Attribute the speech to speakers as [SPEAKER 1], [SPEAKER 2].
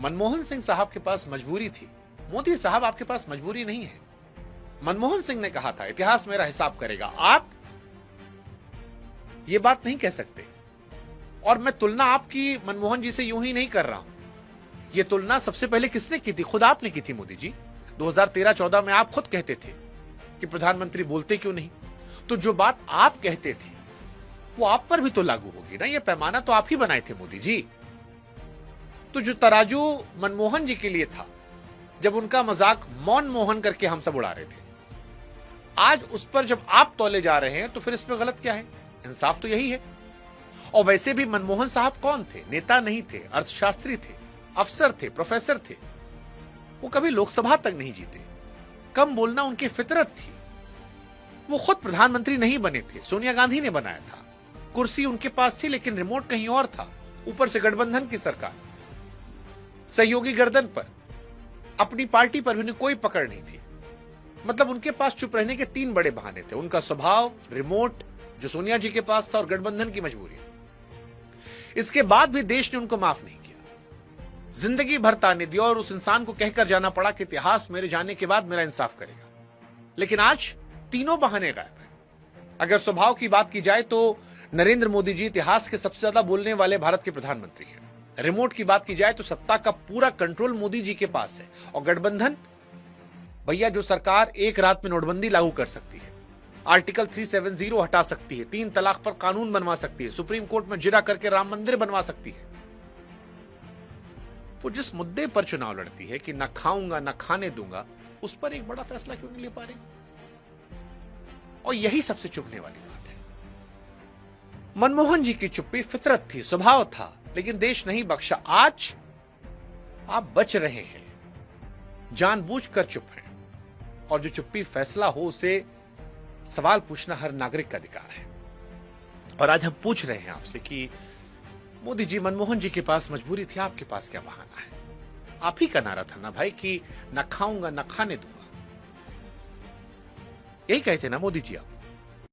[SPEAKER 1] मनमोहन सिंह साहब के पास मजबूरी थी। मोदी साहब आपके पास मजबूरी नहीं है। मनमोहन सिंह ने कहा था इतिहास मेरा हिसाब करेगा, आप ये बात नहीं कह सकते। और मैं तुलना आपकी मनमोहन जी से यूं ही नहीं कर रहा हूं। यह तुलना सबसे पहले किसने की थी? खुद आपने की थी मोदी जी। 2013-14 में आप खुद कहते थे कि प्रधानमंत्री बोलते क्यों नहीं। तो जो बात आप कहते थे वो आप पर भी तो लागू होगी ना। यह पैमाना तो आप ही बनाए थे मोदी जी। तो जो तराजू मनमोहन जी के लिए था, जब उनका मजाक मौन मोहन करके हम सब उड़ा रहे थे, आज उस पर जब आप तौले जा रहे हैं तो फिर इसमें गलत क्या है? इंसाफ तो यही है। और वैसे भी मनमोहन साहब कौन थे? नेता नहीं थे, अर्थशास्त्री थे, अफसर थे, प्रोफेसर थे। वो कभी लोकसभा तक नहीं जीते। कम बोलना उनकी फितरत थी। वो खुद प्रधानमंत्री नहीं बने थे, सोनिया गांधी ने बनाया था। कुर्सी उनके पास थी लेकिन रिमोट कहीं और था। ऊपर से गठबंधन की सरकार, सहयोगी गर्दन पर, अपनी पार्टी पर भी कोई पकड़ नहीं थी। मतलब उनके पास चुप रहने के 3 बड़े बहाने थे: उनका स्वभाव, रिमोट जो सोनिया जी के पास था, और गठबंधन की मजबूरी। इसके बाद भी देश ने उनको माफ नहीं किया। जिंदगी भर ताने दिया और उस इंसान को कहकर जाना पड़ा कि इतिहास मेरे जाने के बाद मेरा इंसाफ करेगा। लेकिन आज तीनों बहाने गायब हैं। अगर स्वभाव की बात की जाए तो नरेंद्र मोदी जी इतिहास के सबसे ज्यादा बोलने वाले भारत के प्रधानमंत्री हैं। रिमोट की बात की जाए तो सत्ता का पूरा कंट्रोल मोदी जी के पास है। और गठबंधन, भैया जो सरकार एक रात में नोटबंदी लागू कर सकती है, आर्टिकल 370 हटा सकती है, 3 तलाक पर कानून बनवा सकती है, सुप्रीम कोर्ट में जिरा करके राम मंदिर बनवा सकती है, वो जिस मुद्दे पर चुनाव लड़ती है कि ना खाऊंगा ना खाने दूंगा, उस पर एक बड़ा फैसला क्यों नहीं ले पा रही? और यही सबसे चुभने वाली बात है। मनमोहन जी की चुप्पी फितरत थी, स्वभाव था, लेकिन देश नहीं बख्शा। आज आप बच रहे हैं, जानबूझकर चुप हैं। और जो चुप्पी फैसला हो, उसे सवाल पूछना हर नागरिक का अधिकार है। और आज हम पूछ रहे हैं आपसे कि मोदी जी, मनमोहन जी के पास मजबूरी थी, आपके पास क्या बहाना है? आप ही का नारा था ना भाई कि ना खाऊंगा ना खाने दूंगा। यही कहते ना मोदी जी आप।